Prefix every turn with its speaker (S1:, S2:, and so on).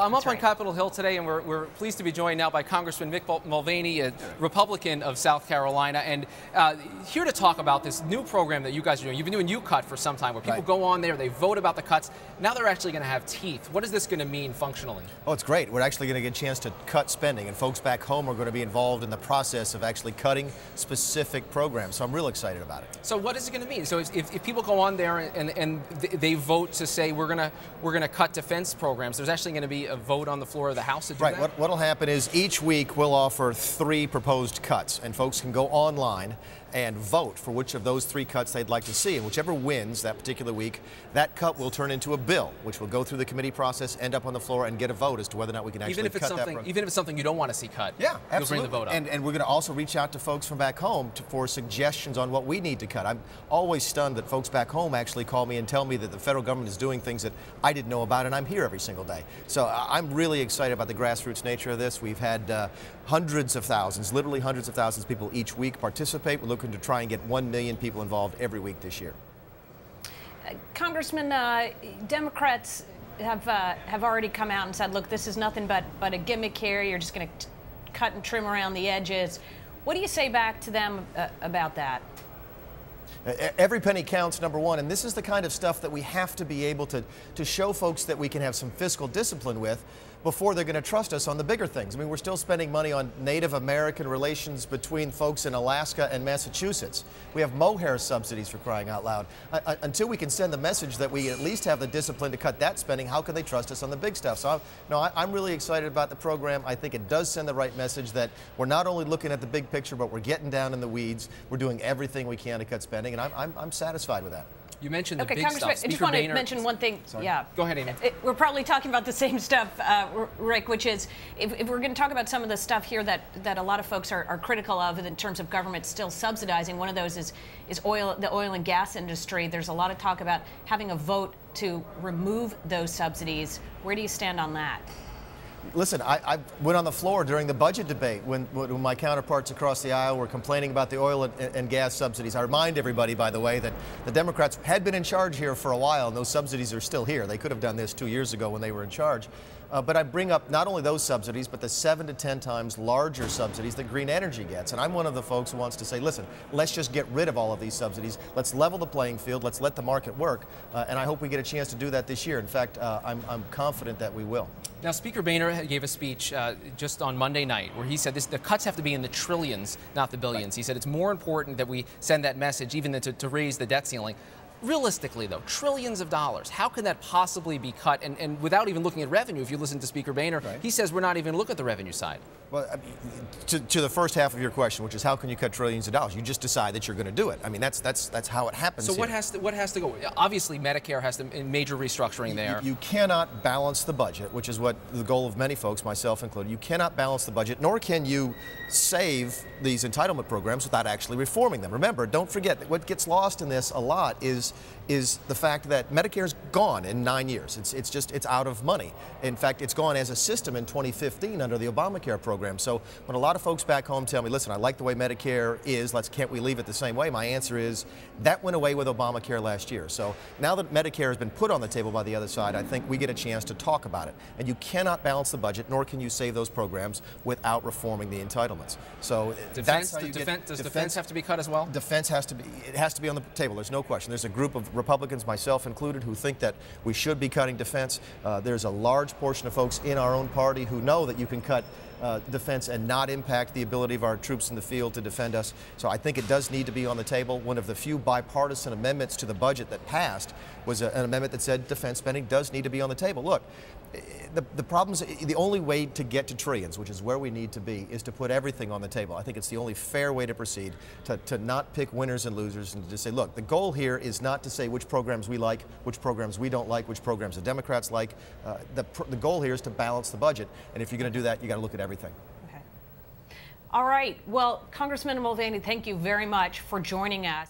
S1: I'm up on Capitol Hill today, and we're pleased to be joined now by Congressman Mick Mulvaney, a Republican of South Carolina, and here to talk about this new program that you guys are doing. You've been doing U-Cut for some time, where people go on there, they vote about the cuts. Now they're actually going to have teeth. What is this going to mean functionally?
S2: Oh, it's great. We're actually going to get a chance to cut spending, and folks back home are going to be involved in the process of actually cutting specific programs. So I'm real excited about it.
S1: So what is it going to mean? So if people go on there and they vote to say we're going to cut defense programs, there's actually going to be a vote on the floor of the House to do that?
S2: Right. What'll happen is each week we'll offer 3 proposed cuts, and folks can go online and vote for which of those 3 cuts they'd like to see. And whichever wins that particular week, that cut will turn into a bill, which will go through the committee process, end up on the floor, and get a vote as to whether or not we can actually cut that.
S1: Even if it's something you don't want to see cut,
S2: yeah, absolutely.
S1: You'll bring the vote up.
S2: And we're going to also reach out to folks from back home for suggestions on what we need to cut. I'm always stunned that folks back home actually call me and tell me that the federal government is doing things that I didn't know about, and I'm here every single day. So I'm really excited about the grassroots nature of this. We've had hundreds of thousands, literally hundreds of thousands of people each week participate. We're looking to try and get 1 million people involved every week this year.
S3: Congressman, Democrats have already come out and said, look, this is nothing but a gimmick here. You're just going to cut and trim around the edges. What do you say back to them about that?
S2: Every penny counts, number one, and this is the kind of stuff that we have to be able to show folks that we can have some fiscal discipline with before they're going to trust us on the bigger things. I mean, we're still spending money on Native American relations between folks in Alaska and Massachusetts. We have mohair subsidies, for crying out loud. Until we can send the message that we at least have the discipline to cut that spending, how can they trust us on the big stuff? So I'm really excited about the program. I think it does send the right message that we're not only looking at the big picture, but we're getting down in the weeds. We're doing everything we can to cut spending, and I'm satisfied with that.
S1: You mentioned the big
S3: Congressman,
S1: stuff.
S3: I just want to mention one thing.
S2: Sorry.
S3: Yeah.
S1: Go ahead, Amy.
S3: We're probably talking about the same stuff, Rick, which is if we're going to talk about some of the stuff here that a lot of folks are critical of in terms of government still subsidizing. One of those is the oil and gas industry. There's a lot of talk about having a vote to remove those subsidies. Where do you stand on that?
S2: Listen, I went on the floor during the budget debate when my counterparts across the aisle were complaining about the oil and gas subsidies. I remind everybody, by the way, that the Democrats had been in charge here for a while, and those subsidies are still here. They could have done this 2 years ago when they were in charge. But I bring up not only those subsidies, but the 7 to 10 times larger subsidies that green energy gets. And I'm one of the folks who wants to say, listen, let's just get rid of all of these subsidies. Let's level the playing field. Let's let the market work. And I hope we get a chance to do that this year. In fact, I'm confident that we will.
S1: Now, Speaker Boehner gave a speech just on Monday night where he said the cuts have to be in the trillions, not the billions. He said it's more important that we send that message even than to raise the debt ceiling. Realistically, though, trillions of dollars, how can that possibly be cut? And without even looking at revenue, if you listen to Speaker Boehner, he says we're not even looking at the revenue side.
S2: Well, I mean, to the first half of your question, which is how can you cut trillions of dollars? You just decide that you're going to do it. I mean, that's how it happens.
S1: So what has to go? Obviously, Medicare has to major restructuring there.
S2: You cannot balance the budget, which is what the goal of many folks, myself included. You cannot balance the budget, nor can you save these entitlement programs without actually reforming them. Remember, don't forget that what gets lost in this a lot is the fact that Medicare's gone in 9 years. It's out of money. In fact, it's gone as a system in 2015 under the Obamacare program. So when a lot of folks back home tell me, listen, I like the way Medicare is, can't we leave it the same way? My answer is that went away with Obamacare last year. So now that Medicare has been put on the table by the other side, I think we get a chance to talk about it. And you cannot balance the budget, nor can you save those programs without reforming the entitlements. So
S1: does defense have to be cut as well?
S2: Defense has to be on the table. There's no question. There's a group of Republicans, myself included, who think that we should be cutting defense. There's a large portion of folks in our own party who know that you can cut defense and not impact the ability of our troops in the field to defend us. So I think it does need to be on the table. One of the few bipartisan amendments to the budget that passed was an amendment that said defense spending does need to be on the table. Look, the problems, the only way to get to trillions, which is where we need to be, is to put everything on the table. I think it's the only fair way to proceed, to not pick winners and losers, and to say, look, the goal here is not to say which programs we like, which programs we don't like, which programs the Democrats like. The goal here is to balance the budget, and if you're going to do that, you got to look at everything.
S3: Okay. All right. Well, Congressman Mulvaney, thank you very much for joining us.